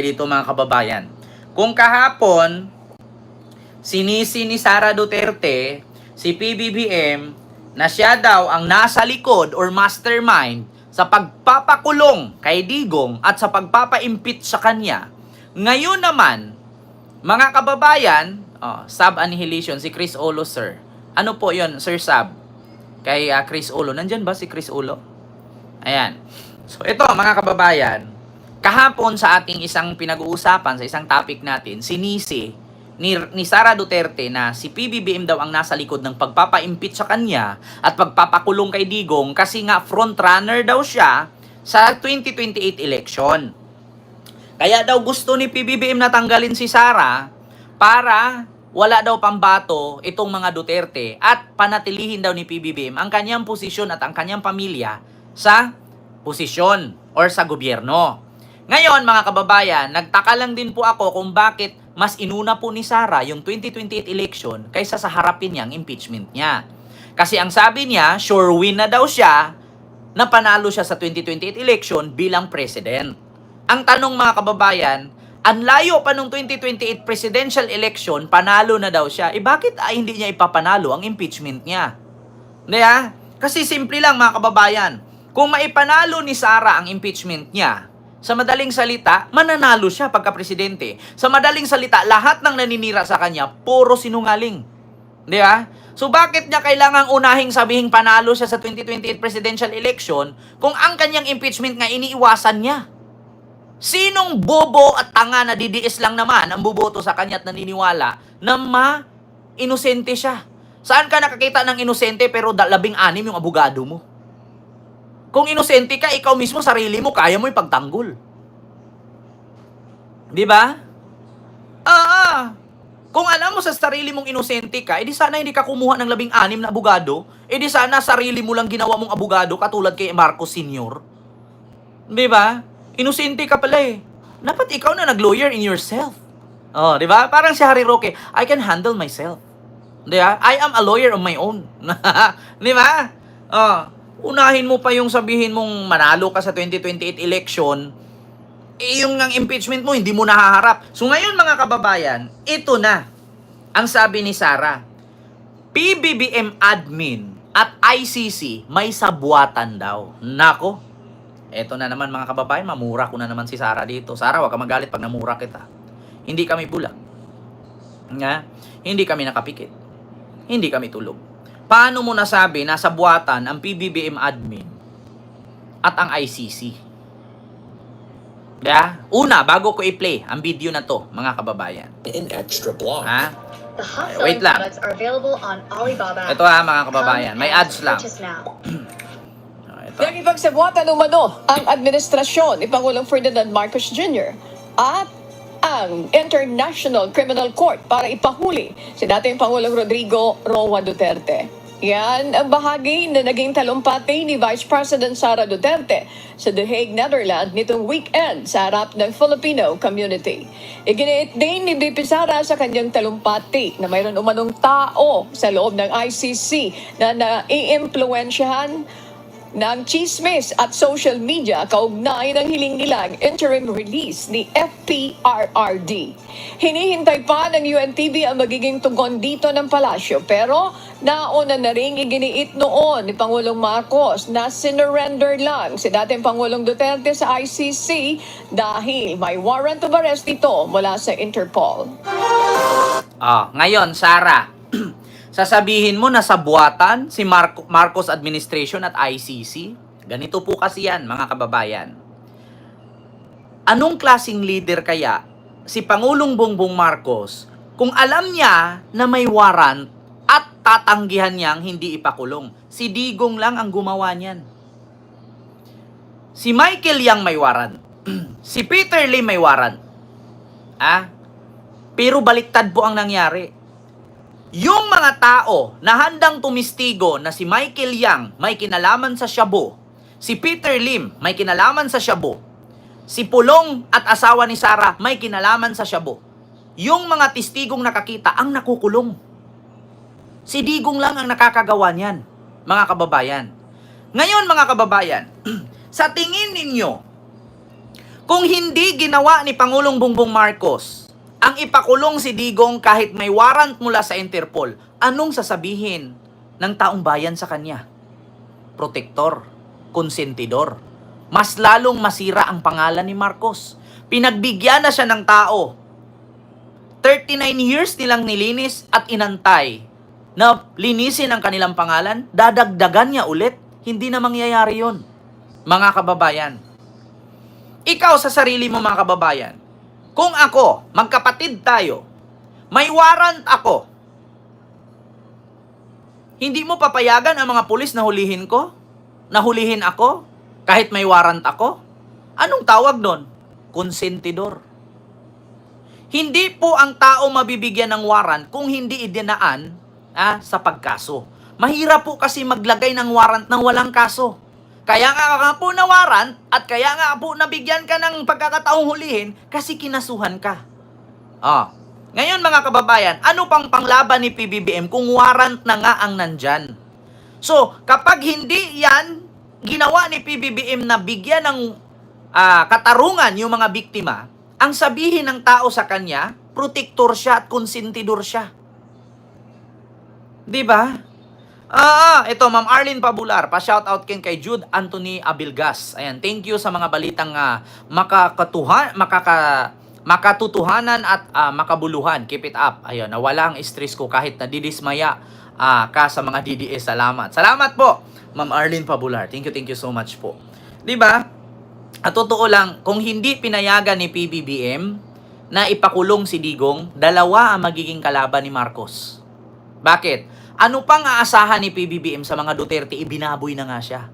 dito mga kababayan. Kung kahapon, sinisi ni Sara Duterte, si PBBM, na siya daw ang nasa likod or mastermind sa pagpapakulong kay Digong at sa pagpapa-impeach sa kanya. Ngayon naman, mga kababayan, Sab Annihilation, si Chris Olo, sir. Ano po yon, Sir Sab? Kay Chris Olo. Nandyan ba si Chris Olo? Ayan. So ito mga kababayan, kahapon sa ating isang pinag-uusapan, sa isang topic natin, sinisi ni Sara Duterte na si PBBM daw ang nasa likod ng pagpapa-impeach sa kanya at pagpapakulong kay Digong kasi nga front-runner daw siya sa 2028 election. Kaya daw gusto ni PBBM na tanggalin si Sara para wala daw pambato itong mga Duterte at panatilihin daw ni PBBM ang kanyang posisyon at ang kanyang pamilya sa posisyon or sa gobyerno. Ngayon mga kababayan, nagtaka lang din po ako kung bakit mas inuna po ni Sara yung 2028 election kaysa sa harapin niyang impeachment niya. Kasi ang sabi niya, sure win na daw siya na panalo siya sa 2028 election bilang president. Ang tanong mga kababayan, ang layo pa nung 2028 presidential election, panalo na daw siya. Bakit hindi niya ipapanalo ang impeachment niya? Diba? Kasi simple lang mga kababayan, kung maipanalo ni Sara ang impeachment niya, sa madaling salita, mananalo siya pagka-presidente. Sa madaling salita, lahat ng naninira sa kanya, puro sinungaling. Di ba? So bakit niya kailangang unahing sabihing panalo siya sa 2028 presidential election kung ang kanyang impeachment nga iniiwasan niya? Sinong bobo at tanga na didiis lang naman ang buboto sa kanya at naniniwala na inosente siya? Saan ka nakakita ng inosente pero 16 yung abogado mo? Kung inosente ka, ikaw mismo, sarili mo, kaya mo ipagtanggol. Di ba? Kung alam mo sa sarili mong inosente ka, edi sana hindi ka kumuha ng 16 na abogado, edi sana sarili mo lang ginawa mong abogado katulad kay Marcos Sr. Di ba? Inosente ka pala eh. Dapat ikaw na nag-lawyer in yourself. Di ba? Parang si Harry Roque, I can handle myself. Di ba? I am a lawyer of my own. Di ba? Unahin mo pa yung sabihin mong manalo ka sa 2028 election, yung ang impeachment mo, hindi mo nahaharap. So ngayon mga kababayan, ito na ang sabi ni Sara. PBBM admin at ICC may sabwatan daw. Nako, eto na naman mga kababayan, mamura ko na naman si Sara dito. Sara, wag ka magalit pag namura kita. Hindi kami bulag. Hindi kami nakapikit. Hindi kami tulog. Paano mo nasabi na sabwatan ang PBBM admin at ang ICC? Yeah? Una, bago ko i-play ang video na to, mga kababayan. In extra block. Wait lang. Ito mga kababayan, may ads lang. Nakipagsabwatan umano ang administrasyon ni Pangulong Ferdinand Marcos Jr. at ang International Criminal Court para ipahuli si dating Pangulong Rodrigo Roa Duterte. Yan ang bahagi na naging talumpati ni Vice President Sara Duterte sa The Hague, Netherlands nitong weekend sa harap ng Filipino community. Iginiit din ni BP Sara sa kanyang talumpati na mayroon umanong tao sa loob ng ICC na nai-impluensyahan ng chismis at social media kaugnay ng hiling nilang interim release ni FPRRD. Hinihintay pa ng UNTV ang magiging tugon dito ng palasyo pero nauna na rin iginiit noon ni Pangulong Marcos na sinurrender lang si dating Pangulong Duterte sa ICC dahil may warrant of arrest ito mula sa Interpol. Ngayon, Sara, sasabihin mo na sabwatan si Marcos administration at ICC? Ganito po kasi yan, mga kababayan. Anong klaseng leader kaya si Pangulong Bongbong Marcos kung alam niya na may warrant at tatanggihan niyang hindi ipakulong? Si Digong lang ang gumawa niyan. Si Michael Yang may warrant. Si Peter Lim may warrant. Pero baliktad po ang nangyari. Yung mga tao na handang tumistigo na si Michael Yang may kinalaman sa Shabu, si Peter Lim may kinalaman sa Shabu, si Pulong at asawa ni Sara may kinalaman sa Shabu, yung mga testigong nakakita ang nakukulong. Si Digong lang ang nakakagawa niyan, mga kababayan. Ngayon mga kababayan, sa tingin ninyo, Kung hindi ginawa ni Pangulong Bongbong Marcos ang ipakulong si Digong kahit may warrant mula sa Interpol, anong sasabihin ng taong bayan sa kanya? Protektor, konsentidor. Mas lalong masira ang pangalan ni Marcos. Pinagbigyan na siya ng tao. 39 years nilang nilinis at inantay na linisin ang kanilang pangalan, dadagdagan niya ulit. Hindi na mangyayari yun. Mga kababayan, ikaw sa sarili mo mga kababayan, kung ako, magkapatid tayo, may warrant ako, hindi mo papayagan ang mga pulis na hulihin ko? Nahulihin ako? Kahit may warrant ako? Anong tawag doon? Konsentidor. Hindi po ang tao mabibigyan ng warrant kung hindi idinaan sa pagkaso. Mahirap po kasi maglagay ng warrant ng walang kaso. Kaya nga po na warrant at kaya nga po nabigyan ka ng pagkakataong hulihin kasi kinasuhan ka. Ngayon mga kababayan, ano pang panglaban ni PBBM kung warrant na nga ang nandyan? So, kapag hindi yan ginawa ni PBBM na bigyan ng katarungan yung mga biktima, ang sabihin ng tao sa kanya, protektor siya at konsentidor siya. Di ba? Ito, Ma'am Arlene Pabular, pa-shoutout kay Jude Anthony Abilgas. Ayan, thank you sa mga balitang makatutuhanan at makabuluhan. Keep it up. Ayun, nawala ang stress ko kahit nadidismaya ka sa mga DDS. Salamat. Salamat po, Ma'am Arlene Pabular. Thank you so much po. Di ba? At totoo lang, kung hindi pinayagan ni PBBM na ipakulong si Digong, dalawa ang magiging kalaban ni Marcos. Bakit? Ano pang aasahan ni PBBM sa mga Duterte? Ibinaboy na nga siya.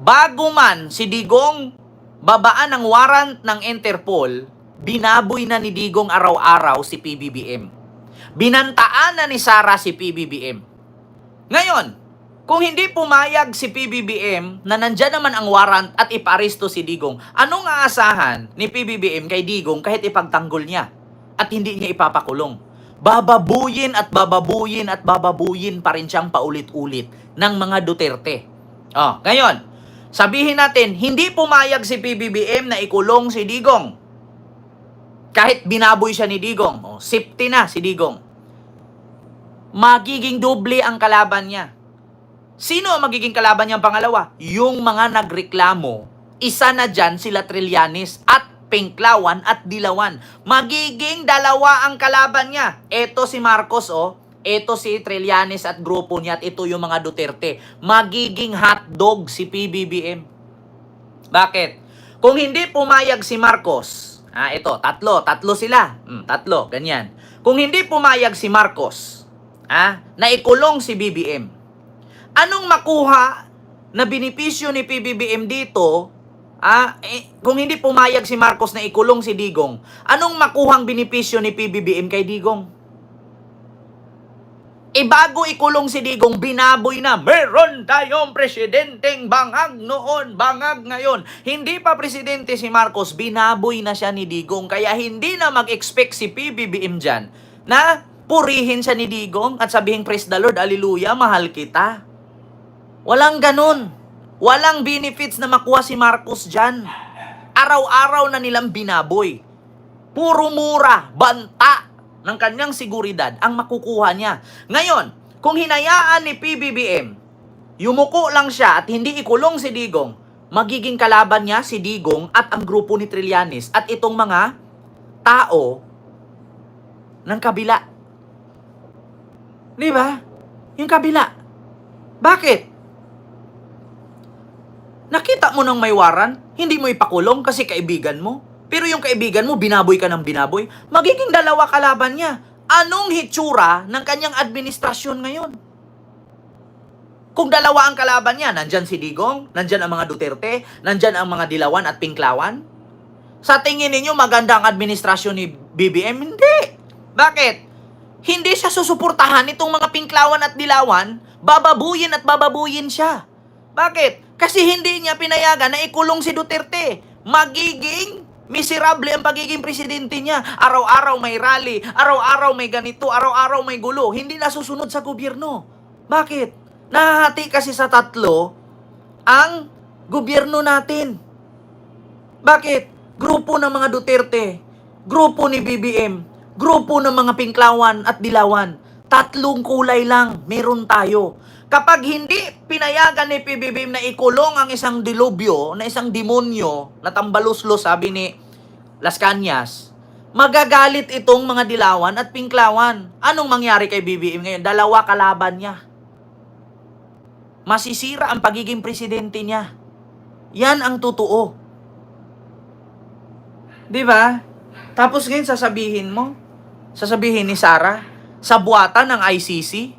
Bago man si Digong babaan ng warrant ng Interpol, binaboy na ni Digong araw-araw si PBBM. Binantaan na ni Sara si PBBM. Ngayon, kung hindi pumayag si PBBM na nandyan naman ang warrant at iparesto si Digong, anong aasahan ni PBBM kay Digong kahit ipagtanggol niya at hindi niya ipapakulong? Bababuyin at bababuyin at bababuyin pa rin siyang paulit-ulit ng mga Duterte. Ngayon, sabihin natin, hindi pumayag si PBBM na ikulong si Digong. Kahit binaboy siya ni Digong, safety na si Digong. Magiging doble ang kalaban niya. Sino ang magiging kalaban niyang pangalawa? Yung mga nagreklamo. Isa na dyan sila Trillanes at Pinklawan at Dilawan. Magiging dalawa ang kalaban niya. Ito si Marcos, ito si Trillanes at grupo niya at ito yung mga Duterte. Magiging hotdog si PBBM. Bakit? Kung hindi pumayag si Marcos, ito, tatlo sila. Tatlo, ganyan. Kung hindi pumayag si Marcos, na ikulong si BBM, anong makuha na benepisyo ni PBBM dito? Kung hindi pumayag si Marcos na ikulong si Digong, anong makuhang benepisyo ni PBBM kay Digong? Bago ikulong si Digong, binaboy na, meron tayong presidenteng bangag noon, bangag ngayon. Hindi pa presidente si Marcos, binaboy na siya ni Digong. Kaya hindi na mag-expect si PBBM dyan na purihin siya ni Digong at sabihin, praise the Lord, hallelujah, mahal kita. Walang ganun. Walang benefits na makuha si Marcos dyan. Araw-araw na nilang binaboy. Puro mura, banta ng kanyang seguridad ang makukuha niya. Ngayon, kung hinayaan ni PBBM, yumuko lang siya at hindi ikulong si Digong, magiging kalaban niya si Digong at ang grupo ni Trillanes at itong mga tao ng kabila. Di ba? Yung kabila. Bakit? Nakita mo nang may warrant, hindi mo ipakulong kasi kaibigan mo. Pero yung kaibigan mo, binaboy ka ng binaboy. Magiging dalawa kalaban niya. Anong hitsura ng kanyang administrasyon ngayon? Kung dalawa ang kalaban niya, nandyan si Digong, nandyan ang mga Duterte, nandyan ang mga Dilawan at Pinklawan. Sa tingin ninyo, maganda ang administrasyon ni BBM? Hindi. Bakit? Hindi siya susuportahan itong mga Pinklawan at Dilawan, bababuyin at bababuyin siya. Bakit? Kasi hindi niya pinayagan na ikulong si Duterte. Magiging miserable ang pagiging presidente niya. Araw-araw may rally, araw-araw may ganito, araw-araw may gulo. Hindi nasusunod sa gobyerno. Bakit? Nahahati kasi sa tatlo ang gobyerno natin. Bakit? Grupo ng mga Duterte, grupo ni BBM, grupo ng mga Pinklawan at Dilawan. Tatlong kulay lang meron tayo. Kapag hindi pinayagan ni PBBM na ikulong ang isang dilubyo, na isang demonyo, na tambaluslos, sabi ni Las Cañas, magagalit itong mga Dilawan at Pinklawan. Anong mangyari kay BBM ngayon? Dalawa kalaban niya. Masisira ang pagiging presidente niya. Yan ang totoo. Di ba? Tapos ngayon sasabihin ni Sara, sa buwatan ng ICC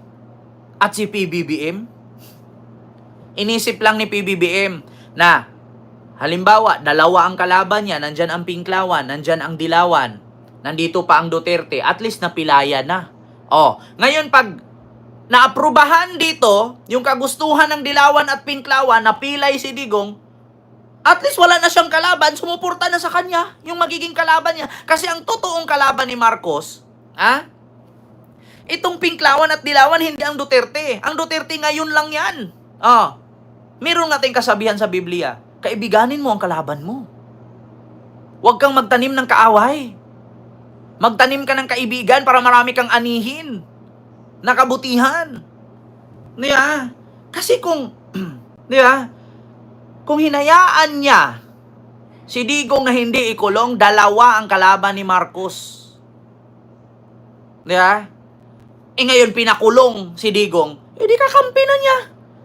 at si PBBM, inisip lang ni PBBM na, halimbawa, dalawa ang kalaban niya, nandyan ang Pinklawan, nandyan ang Dilawan, nandito pa ang Duterte, at least napilaya na. Ngayon pag naaprubahan dito, yung kagustuhan ng Dilawan at Pinklawan, napilay si Digong, at least wala na siyang kalaban, sumuporta na sa kanya yung magiging kalaban niya. Kasi ang totoong kalaban ni Marcos, itong Pinklawan at Dilawan, hindi ang Duterte. Ang Duterte ngayon lang yan. Meron nating kasabihan sa Biblia, kaibiganin mo ang kalaban mo. Huwag kang magtanim ng kaaway. Magtanim ka ng kaibigan para marami kang anihin na kabutihan. Diba? Kasi kung, diba? Kung hinayaan niya si Digong na hindi ikulong, dalawa ang kalaban ni Marcos. Diba? Ngayon pinakulong si Digong, di kakampi na niya.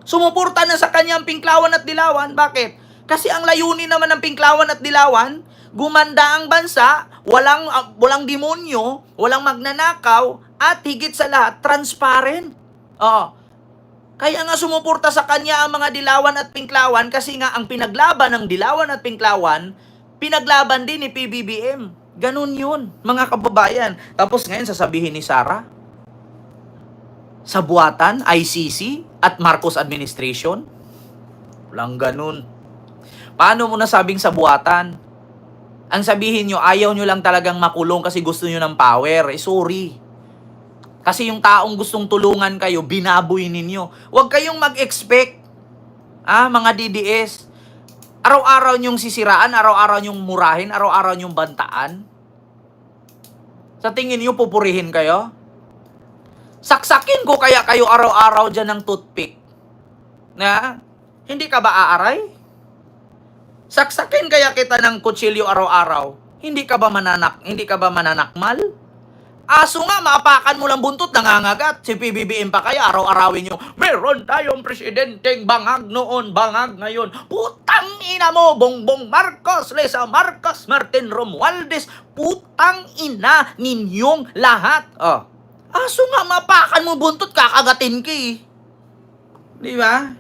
Sumuporta na sa kanya ang Pinklawan at Dilawan. Bakit? Kasi ang layunin naman ng Pinklawan at Dilawan, gumanda ang bansa, walang demonyo, walang magnanakaw, at higit sa lahat, transparent. Kaya nga sumuporta sa kanya ang mga Dilawan at Pinklawan kasi nga ang pinaglaban ng Dilawan at Pinklawan, pinaglaban din ni PBBM. Ganun yun, mga kababayan. Tapos ngayon sasabihin ni Sara, sa buwatan, ICC at Marcos administration? Walang ganun. Paano mo nasabing sa buwatan? Ang sabihin nyo, ayaw nyo lang talagang makulong kasi gusto nyo ng power. Sorry. Kasi yung taong gustong tulungan kayo, binaboy ninyo. Huwag kayong mag-expect, mga DDS. Araw-araw nyong sisiraan, araw-araw nyong murahin, araw-araw nyong bantaan. Sa tingin nyo, pupurihin kayo? Saksakin ko kaya kayo araw-araw dyan ng toothpick. Hindi ka ba aaray? Saksakin kaya kita ng kutsilyo araw-araw. Hindi ka ba mananakmal? Aso nga, maapakan mo lang buntot, nangangagat. Si PBBM pa kaya, araw-arawin nyo, meron tayong presidenteng bangag noon, bangag ngayon. Putang ina mo, Bongbong Marcos, Lisa Marcos, Martin Romualdez, putang ina ninyong lahat. Aso nga, maapakan mo buntot, kakagatin ka eh. Di ba?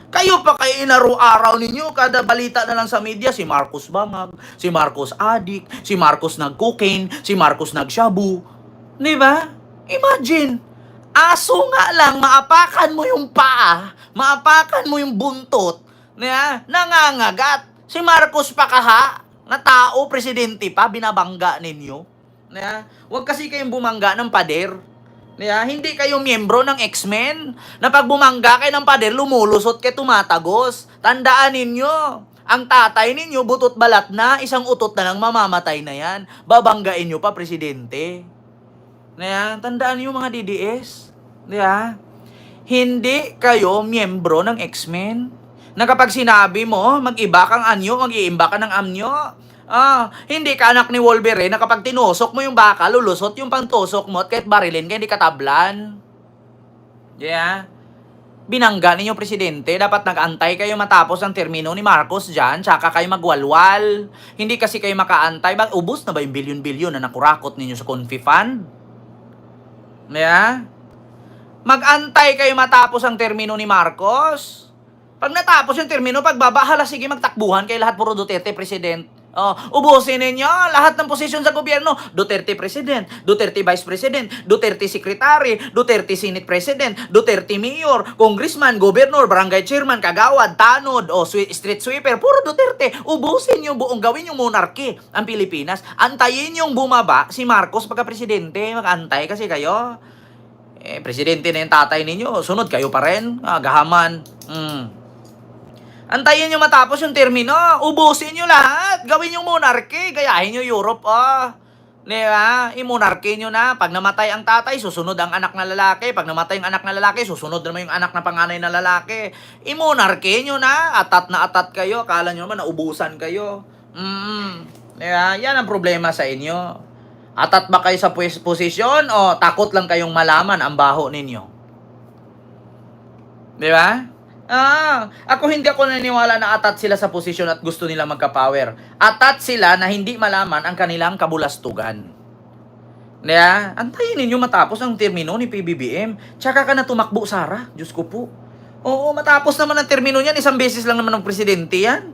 Kayo pa kayo inaraw-araw ninyo, kada balita na lang sa media, si Marcos bangag, si Marcos adik, si Marcos nag-cocaine, si Marcos nag-shabu. Di ba? Imagine, aso nga lang, maapakan mo yung paa, maapakan mo yung buntot, nangangagat. Si Marcos pa kaha, na tao, presidente pa, binabangga ninyo. Huwag kasi kayong bumangga ng pader. Hindi kayo miyembro ng X-Men na pag bumangga kayo ng pader, lumulusot kayo, tumatagos. Tandaan ninyo, ang tatay ninyo, butot balat na, isang utot na lang, mamamatay na yan. Babanggain nyo pa, presidente. Tandaan niyo mga DDS. Hindi kayo miyembro ng X-Men na kapag sinabi mo, mag-iba kang anyo, mag-iimba ka ng amnyo. Hindi ka anak ni Wolverine na kapag tinusok mo yung baka, lulusot yung pangtusok mo at kahit barilin ka, hindi ka tablan. Binangga ninyo presidente, dapat nag-antay kayo matapos ang termino ni Marcos dyan, tsaka kayo magwalwal. Hindi kasi kayo makaantay. Ubus na ba yung bilyon-bilyon na nakurakot ninyo sa Confi Fund? Mag-antay kayo matapos ang termino ni Marcos. Pag natapos yung termino, pagbabahala, sige magtakbuhan kayo lahat, puro Duterte president. Ubusin ninyo lahat ng posisyon sa gobyerno. Duterte President, Duterte Vice President, Duterte Secretary, Duterte Senate President, Duterte Mayor, Congressman, Governor, Barangay Chairman, Kagawad, Tanod, Street Sweeper, puro Duterte. Ubusin nyo buong, gawin yung monarchy ang Pilipinas. Antayin yung bumaba si Marcos pagka-presidente. Mag-antay kasi kayo. Presidente na yung tatay ninyo, sunod kayo pa rin. Gahaman. Antayin nyo matapos yung termino. Ubusin nyo lahat. Gawin yung monarchy. Gayahin nyo Europe, Di ba? I-monarchy nyo na. Pag namatay ang tatay, susunod ang anak na lalaki. Pag namatay ang anak na lalaki, susunod naman yung anak na panganay na lalaki. I-monarchy nyo na. Atat na atat kayo. Akala nyo naman naubusan kayo. Di ba? Yan ang problema sa inyo. Atat ba kayo sa posisyon o takot lang kayong malaman ang baho ninyo? Di ba? Ako hindi ako naniniwala na atat sila sa posisyon at gusto nila magka-power. Atat sila na hindi malaman ang kanilang kabulastugan. Diba? Antayin ninyo matapos ang termino ni PBBM. Tsaka ka na tumakbo, Sara. Diyos ko po. Oo, matapos naman ang termino niyan. Isang beses lang naman ng presidente yan.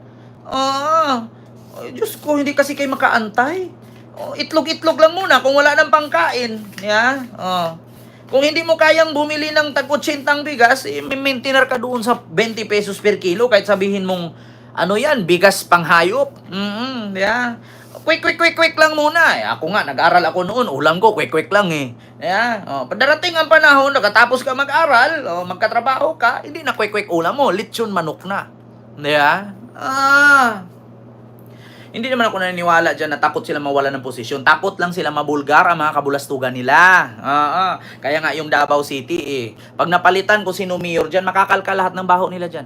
Ay, Diyos ko, hindi kasi kayo makaantay. Itlog-itlog lang muna kung wala nang pangkain. Yeah? Kung hindi mo kayang bumili ng tag-80 bigas, maintainer ka doon sa 20 pesos per kilo kahit sabihin mong ano yan, bigas panghayop. Yeah. Quick lang muna. Ako nga, nag-aral ako noon. Ulam ko, quick lang eh. Yeah. Padarating ang panahon, nakatapos ka mag-aral, magkatrabaho ka, hindi na quick ulam mo. Lechon manok na. Yeah. Hindi naman ako naniniwala dyan na takot sila mawala ng posisyon. Takot lang sila mabulgar ang mga kabulastugan nila. Kaya nga yung Davao City pag napalitan kung sino mayor dyan, makakalka lahat ng baho nila dyan.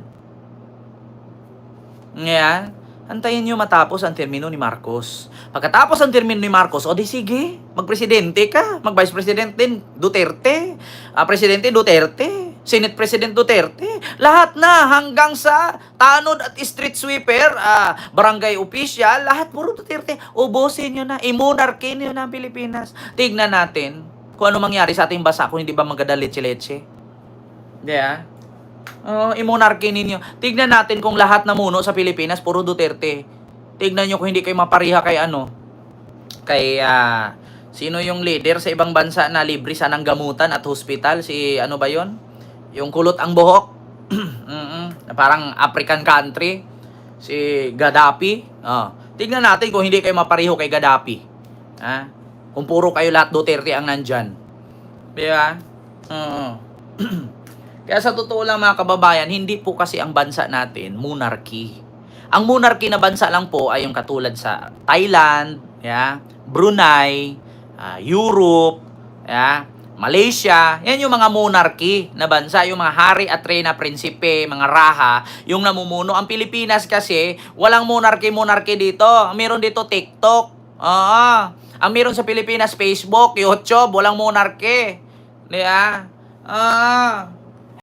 Ngayon, antayin nyo matapos ang termino ni Marcos. Pagkatapos ang termino ni Marcos, o di sige, magpresidente ka, mag-vice president din, Duterte, Presidente Duterte, Senate President Duterte, lahat na hanggang sa tanod at street sweeper, barangay official, lahat puro Duterte. Ubusin nyo na, i-monarchy nyo na ang Pilipinas. Tignan natin kung ano mangyari sa ating bansa kung hindi ba maganda leche-leche. Yeah. I-monarchy ninyo. Tignan natin kung lahat na muno sa Pilipinas puro Duterte. Tignan nyo kung hindi kayo mapariha kay sino yung leader sa ibang bansa na libre sa ng gamutan at hospital, si ano ba yon? Yung kulot ang buhok. Parang African country. Si Gaddafi. Tignan natin kung hindi kayo mapariho kay Gaddafi. Kung puro kayo lahat Duterte ang nandyan. Diba? Kaya sa totoo lang mga kababayan, hindi po kasi ang bansa natin monarchy. Ang monarchy na bansa lang po ay yung katulad sa Thailand, Brunei, Europe, Malaysia. Yan yung mga monarchy na bansa, yung mga hari at reyna, prinsipe, mga raha, yung namumuno. Ang Pilipinas kasi, walang monarchy dito. Meron dito TikTok. Ang meron sa Pilipinas, Facebook, YouTube, walang monarchy. Diba?